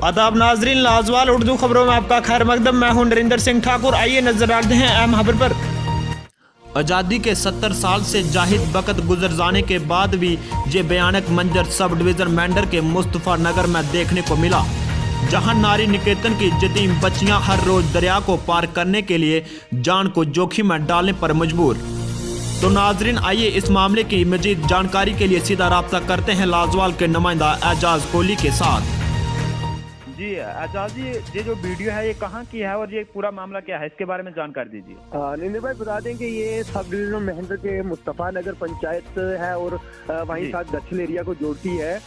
आदाब नाजरीन, लाजवाल उर्दू खबरों में आपका खैर मकदम। मैं हूं नरेंद्र सिंह ठाकुर। आइए नजर डालते हैं अहम खबर पर। आज़ादी के 70 साल से जाहिद वक़्त गुजर जाने के बाद भी ये भयानक मंजर सब डिवीज़न मेंढर के मुस्तफ़ा नगर में देखने को मिला, जहां नारी निकेतन की यतीम बच्चियां हर रोज दरिया को पार करने के लिए जान को जोखिम में डालने पर मजबूर। तो नाजरीन, आइए इस मामले की मजीद जानकारी के लिए सीधा रब्ता करते हैं लाजवाल के नुमाइंदा एजाज कोहली के साथ। जी एजाज जी, ये जो वीडियो है ये कहाँ की है और ये पूरा मामला क्या है, इसके बारे में जानकारी दीजिए। निंदर भाई बता दें कि ये सब डिवीजन मेहंदर के मुस्तफा नगर पंचायत है और वहीं साथ दक्षिण एरिया को जोड़ती है।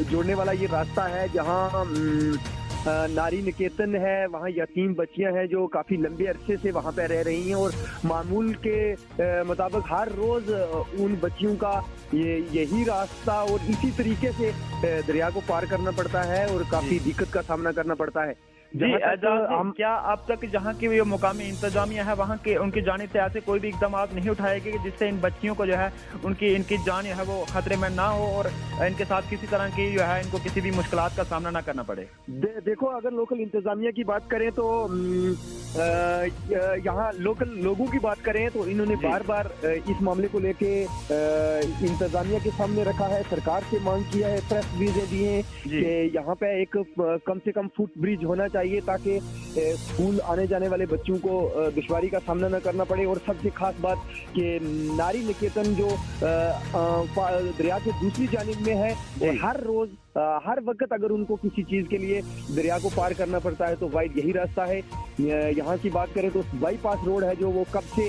जोड़ने वाला ये रास्ता है जहाँ नारी निकेतन है, वहाँ यतीम बच्चियां हैं जो काफी लंबे अरसे से वहाँ पे रह रही हैं और मामूल के मुताबिक हर रोज उन बच्चियों का यही रास्ता और इसी तरीके से दरिया को पार करना पड़ता है और काफी दिक्कत का सामना करना पड़ता है। जी एजाज, क्या अब तक जहाँ की ये मुकामी इंतजामिया है वहाँ के उनकी जानिब से ऐसे कोई भी इकदाम नहीं उठाए गए जिससे इन बच्चियों को जो है इनकी जान है वो खतरे में ना हो और इनके साथ किसी तरह की जो है इनको किसी भी मुश्किलात का सामना ना करना पड़े? देखो, अगर लोकल इंतजामिया की बात करें तो यहाँ लोकल लोगों की बात करें तो इन्होंने बार बार इस मामले को लेके इंतजामिया के सामने रखा है, सरकार से मांग किया है, प्रेस रिलीज दिए हैं कि यहाँ पे एक कम से कम फुट ब्रिज होना चाहिए ताकि स्कूल आने जाने वाले बच्चों को दुश्वारी का सामना न करना पड़े। और सबसे खास बात कि नारी निकेतन जो दरिया के दूसरी जानिब में है, हर रोज हर वक्त अगर उनको किसी चीज के लिए दरिया को पार करना पड़ता है तो वाइड यही रास्ता है। यहाँ की बात करें तो बाईपास रोड है जो वो कब से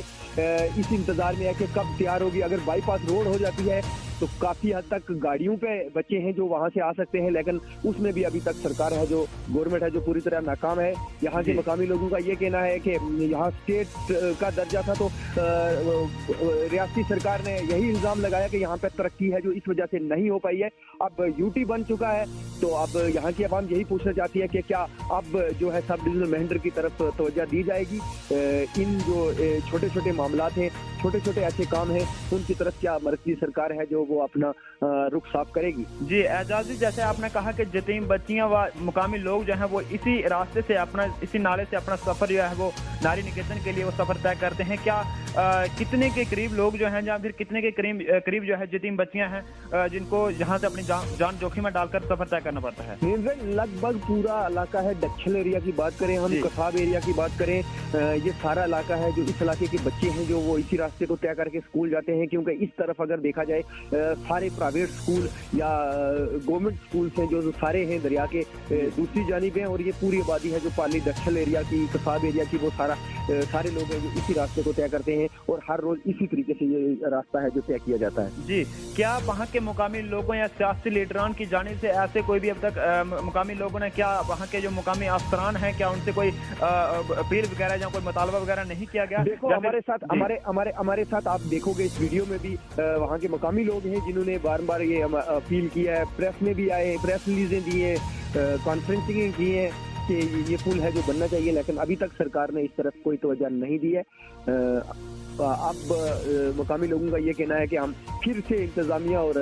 इस इंतजार में है कि कब तैयार होगी। अगर बाईपास रोड हो जाती है तो काफी हद तक गाड़ियों पे बच्चे हैं जो वहां से आ सकते हैं, लेकिन उसमें भी अभी तक सरकार है जो गवर्नमेंट है जो पूरी तरह नाकाम है। यहाँ के मकामी लोगों का ये कहना है कि यहाँ स्टेट का दर्जा था तो रियासती सरकार ने यही इल्जाम लगाया कि यहाँ पे तरक्की है जो इस वजह से नहीं हो पाई है। अब यूटी बन चुका है तो अब यहाँ की आवाम यही पूछना चाहती है कि क्या अब जो है सब डिवीजन मेहंदर की तरफ तवज्जो दी जाएगी, इन जो छोटे छोटे मामलात हैं, छोटे छोटे ऐसे काम हैं, उनकी तरफ क्या मरकजी सरकार है जो वो अपना रुख साफ करेगी। जी एजाज जी, जैसे आपने कहा कि यतीम बच्चियां व मुकामी लोग जो हैं वो इसी रास्ते से इसी नाले से अपना सफर जो है वो नारी निकेतन के लिए वो सफर तय करते हैं। क्या कितने के करीब लोग जो हैं या फिर कितने के करीब जो है यतीम बच्चियां हैं जिनको यहाँ से अपनी जान जोखिम में डालकर सफर तय करना पड़ता है? लगभग पूरा इलाका है। दक्षिण एरिया की बात करें, हम कसाब एरिया की बात करें, ये सारा इलाका है जो इस इलाके के बच्चे हैं जो वो इसी रास्ते को तय करके स्कूल जाते हैं, क्योंकि इस तरफ अगर देखा जाए सारे प्राइवेट स्कूल या गवर्नमेंट स्कूल हैं जो सारे हैं दरिया के दूसरी जानिब हैं और ये पूरी आबादी है जो पाली दक्षिण एरिया की, कसाब एरिया की, वो सारे लोग हैं जो इसी रास्ते को तय करते हैं और हर रोज इसी तरीके से ये रास्ता है जो तय किया जाता है। जी, क्या वहाँ के मुकामी लोगों या सियासी लीडरान की जानिब से ऐसे कोई भी अब तक मुकामी लोगों ने, क्या वहाँ के जो मुकामी अफसरान हैं, क्या उनसे कोई अपील वगैरह या कोई मुतालबा वगैरह नहीं किया गया? देखो, हमारे साथ आप देखोगे इस वीडियो में भी वहाँ के मुकामी लोग हैं जिन्होंने बार बार ये अपील किया है, प्रेस में भी आए हैं, प्रेस रिलीजें दी है, कॉन्फ्रेंसिंग की है कि ये पुल है जो बनना चाहिए, लेकिन अभी तक सरकार ने इस तरफ कोई तवज्जो नहीं दी है। अब मुकामी लोगों का ये कहना है कि हम फिर से इंतजामिया और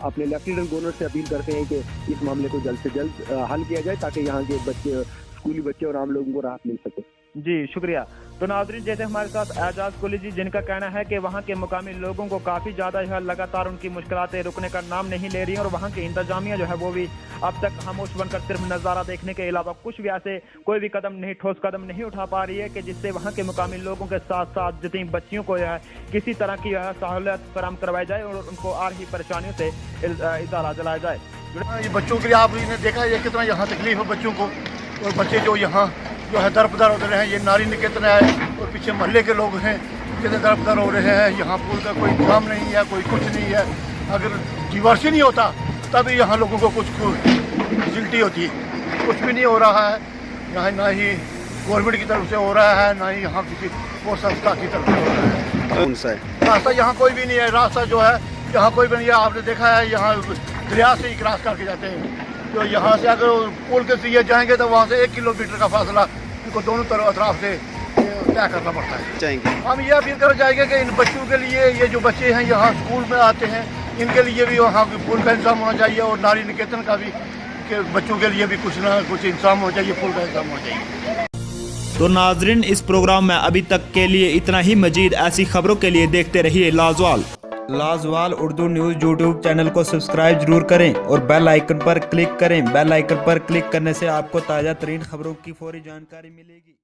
अपने लेफ्टिनेंट गवर्नर से अपील करते हैं कि इस मामले को जल्द से जल्द हल किया जाए ताकि यहाँ के बच्चे, स्कूली बच्चे और आम लोगों को राहत मिल सके। जी शुक्रिया। तो नाज़रीन, जैसे हमारे साथ एजाज कोहली जी, जिनका कहना है कि वहाँ के मुकामी लोगों को काफ़ी ज़्यादा जो है लगातार उनकी मुश्किलातें रुकने का नाम नहीं ले रही हैं और वहाँ की इंतजामिया जो है वो भी अब तक खामोश बनकर सिर्फ नज़ारा देखने के अलावा कुछ भी ऐसे कोई भी ठोस कदम नहीं उठा पा रही है कि जिससे वहाँ के मुकामी लोगों के साथ साथ यतीम बच्चियों को जो है किसी तरह की जो है सहूलियत फराहम करवाई जाए और उनको आ रही परेशानियों से इजाला दिलाया जाए। ये बच्चों के लिए आपने देखा है कितना यहाँ तकलीफ है बच्चों को, और बच्चे जो यहाँ जो है दरबदर हो रहे हैं। ये नारी निकेतन है और पीछे मोहल्ले के लोग हैं जितने दरबदर हो रहे हैं। यहाँ पुल का कोई काम नहीं है, कोई कुछ नहीं है। अगर डिवर्स ही नहीं होता तभी यहाँ लोगों को कुछ फैसिलिटी होती है, कुछ भी नहीं हो रहा है यहाँ, ना ही गवर्नमेंट की तरफ से हो रहा है, ना ही यहाँ किसी और संस्था की तरफ से हो रहा है। कौन सा है रास्ता? यहाँ कोई भी नहीं है। रास्ता जो है यहाँ कोई भी नहीं है। आपने देखा है यहाँ दरिया से ही क्रॉस करके जाते हैं, तो यहाँ से अगर पुल के जरिए जाएंगे तो वहाँ से 1 किलोमीटर का फासला इनको दोनों तरफ अतराफ से तय करना पड़ता है। हम ये अपील कर जाएंगे कि इन बच्चों के लिए, ये जो बच्चे हैं यहाँ स्कूल में आते हैं, इनके लिए भी वहाँ पुल का इंतजाम होना चाहिए और नारी निकेतन का भी कि बच्चों के लिए भी कुछ ना कुछ इंतजाम हो चाहिए, पुल का इंतजाम हो चाहिए। तो नाजरीन, इस प्रोग्राम में अभी तक के लिए इतना ही। मजीद ऐसी खबरों के लिए देखते रहिए लाजवाल उर्दू न्यूज़ यूट्यूब चैनल को सब्सक्राइब जरूर करें और बेल आइकन पर क्लिक करें। बेल आइकन पर क्लिक करने से आपको ताज़ा तरीन खबरों की फौरी जानकारी मिलेगी।